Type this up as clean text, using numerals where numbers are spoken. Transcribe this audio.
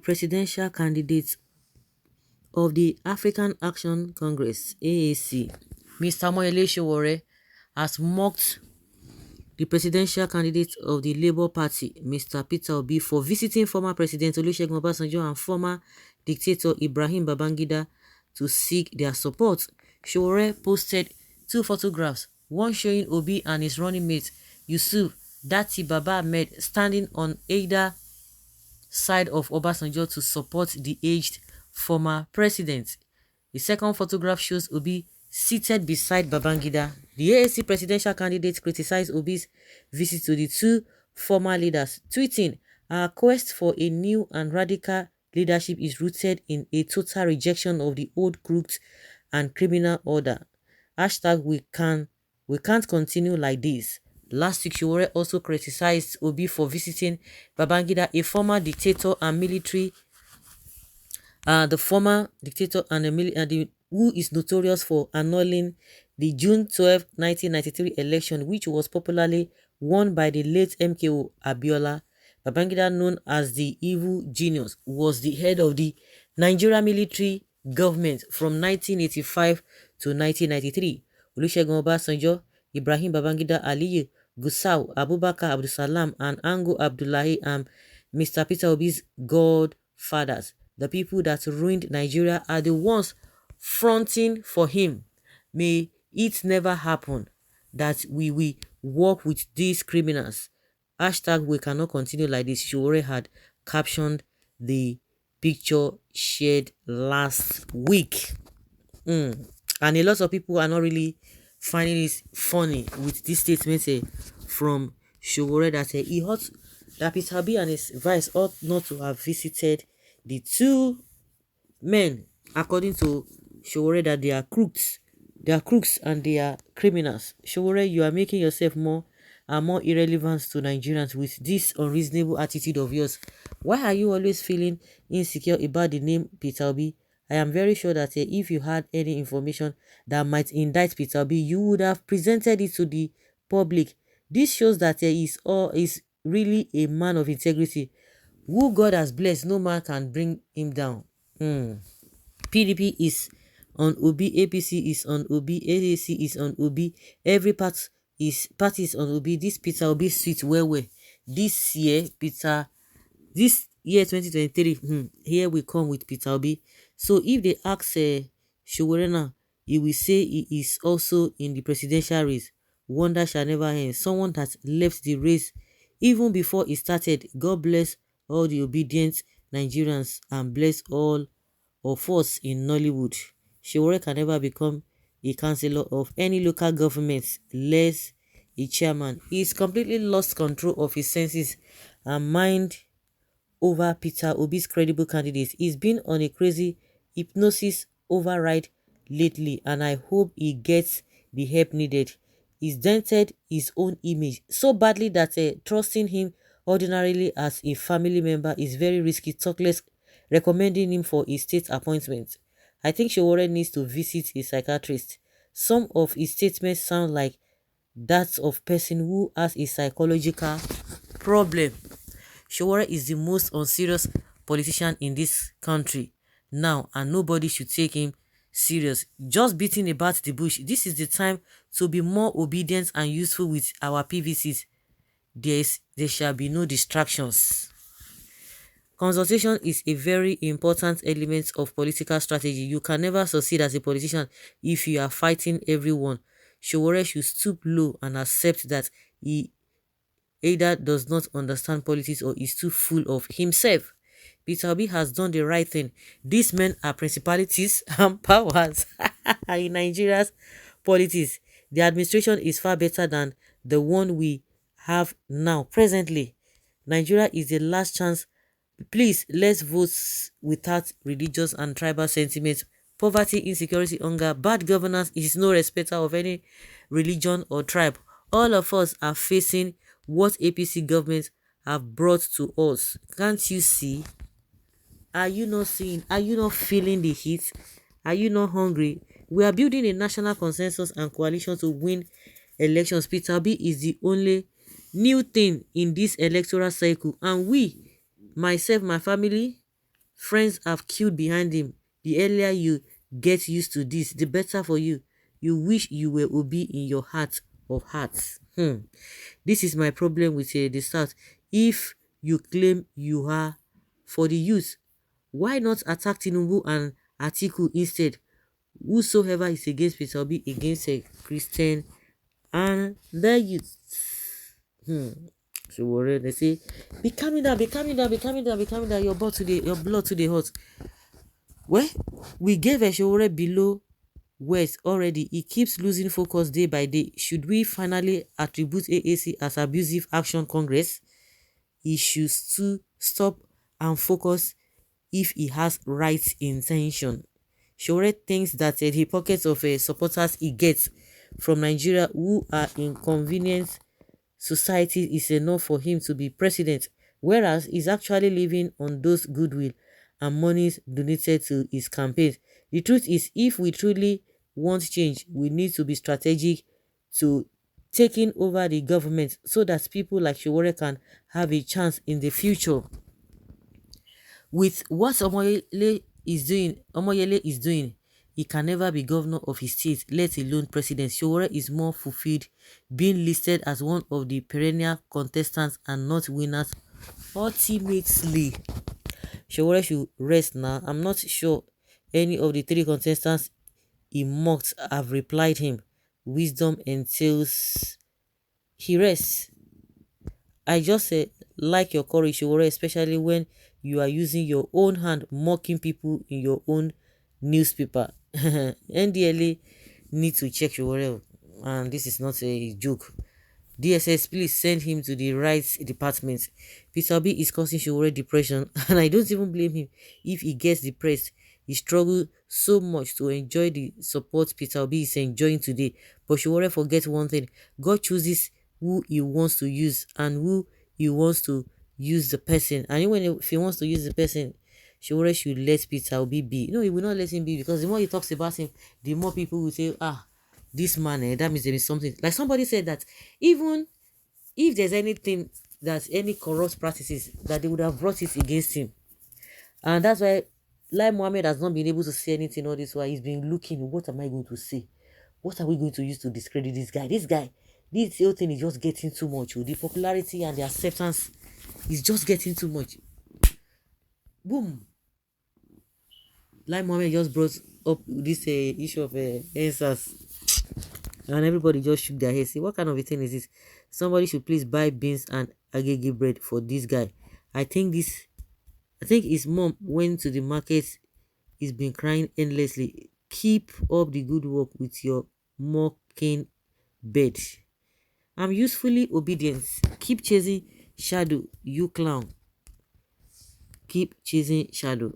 presidential candidate of the African Action Congress, AAC, Mr. Moyele Sowore, has mocked the presidential candidate of the Labour Party, Mr. Peter Obi, for visiting former President Olusegun Obasanjo and former dictator Ibrahim Babangida to seek their support. Sowore posted two photographs, one showing Obi and his running mate Yusuf Dati Baba Ahmed standing on either side of Obasanjo to support the aged former president. The second photograph shows Obi seated beside Babangida. The AAC presidential candidate criticized Obi's visit to the two former leaders, tweeting, "Our quest for a new and radical leadership is rooted in a total rejection of the old crooked and criminal order. Hashtag we can't continue like this." Last week, Sowore also criticized Obi for visiting Babangida, a former dictator and military the former dictator and who is notorious for annulling the June 12, 1993 election, which was popularly won by the late MKO Abiola. Babangida, known as the evil genius, was the head of the Nigeria military government from 1985 to 1993. Olusegun Obasanjo, Ibrahim Babangida Aliyu, Gusau, Abubakar Abdulsalam, and Ango Abdullahi Mr. Peter Obi's godfathers. The people that ruined Nigeria are the ones fronting for him. May it never happen that we will work with these criminals. Hashtag we cannot continue like this. Sowore had captioned the picture shared last week. And a lot of people are not really finding it funny with this statement from Sowore that he ought that Peter Obi and his vice ought not to have visited the two men, according to Sowore, that they are crooks and they are criminals. Sowore, you are making yourself more and more irrelevant to Nigerians with this unreasonable attitude of yours. Why are you always feeling insecure about the name Peter Obi? I am very sure that if you had any information that might indict Peter Obi, you would have presented it to the public. This shows that he is really a man of integrity. Who God has blessed, no man can bring him down. PDP is on Obi, APC is on Obi, AAC is on Obi, every party is on Obi. This Peter Obi sweet well. This year 2023, here we come with Peter Obi. So if they ask Sowore now, he will say he is also in the presidential race. Wonder shall never end. Someone that left the race even before it started. God bless all the obedient Nigerians and bless all of us in Nollywood. Sowore can never become a councillor of any local government, less a chairman. He's completely lost control of his senses and mind over Peter Obi's credible candidate. He's been on a crazy hypnosis override lately, and I hope he gets the help needed. He's dented his own image so badly that trusting him ordinarily as a family member is very risky, talk less recommending him for a state appointment. I think Sowore needs to visit a psychiatrist. Some of his statements sound like that of person who has a psychological problem. Sowore is the most unserious politician in this country now, and nobody should take him serious. Just beating about the bush. This is the time to be more obedient and useful with our PVCs. There shall be no distractions. Consultation is a very important element of political strategy. You can never succeed as a politician if you are fighting everyone. Sowore should stoop low and accept that he either does not understand politics or is too full of himself. Peter Obi has done the right thing. These men are principalities and powers in Nigeria's politics. The administration is far better than the one we have now. Presently, Nigeria is the last chance. Please, let's vote without religious and tribal sentiments. Poverty, insecurity, hunger, bad governance is no respecter of any religion or tribe. All of us are facing what APC government have brought to us. Can't you see? Are you not seeing? Are you not feeling the heat? Are you not hungry? We are building a national consensus and coalition to win elections. Peter Obi is the only new thing in this electoral cycle, and we, myself, my family, Friends have queued behind him. The earlier you get used to this, the better for you. You wish you were Obi in your heart of hearts. This is my problem with the South. If you claim you are for the youth, why not attack Tinubu and Atiku instead? Whosoever is against Peter Obi against a Christian and the youth. So they say, be calming down, be calming down, be calming down, be calming down. Your blood to the hot. Well, we gave a Sowore below West already. He keeps losing focus day by day. Should we finally attribute AAC as abusive action Congress? He should stop and focus if he has right intention. Sowore thinks that the pockets of supporters he gets from Nigeria who are inconvenient society is enough for him to be president, whereas he's actually living on those goodwill and monies donated to his campaign. The truth is, if we truly want change, we need to be strategic to taking over the government so that people like Sowore can have a chance in the future. With what Omoyele is doing, he can never be governor of his state, let alone president. Sowore is more fulfilled being listed as one of the perennial contestants and not winners ultimately. Sowore should rest now. I'm not sure any of the three contestants he mocked have replied him. Wisdom entails he rests. I just like your courage, Sowore, especially when you are using your own hand mocking people in your own newspaper. NDLA need to check Sowore, and this is not a joke. DSS, please send him to the rights department. Peter Obi is causing Sowore depression, and I don't even blame him if he gets depressed. He struggled so much to enjoy the support Peter Obi is enjoying today. But Sowore forgets one thing: God chooses who he wants to use and who he wants to use the person. And even if he wants to use the person, Sowore should let Peter Obi be. No, he will not let him be, because the more he talks about him, the more people will say, this man, that means there is something. Like somebody said that even if there's anything, that's any corrupt practices, that they would have brought it against him. And that's why Lai Mohammed has not been able to say anything all this while. He's been looking, what am I going to say? What are we going to use to discredit this guy? This whole thing is just getting too much. The popularity and the acceptance is just getting too much. Boom. Lai Mohammed just brought up this issue of answers. And everybody just shook their head. Say, what kind of a thing is this? Somebody should please buy beans and agege bread for this guy. I think his mom went to the market. He's been crying endlessly. Keep up the good work with your mocking bed. I'm usefully obedient. Keep chasing shadow, you clown. Keep chasing shadow.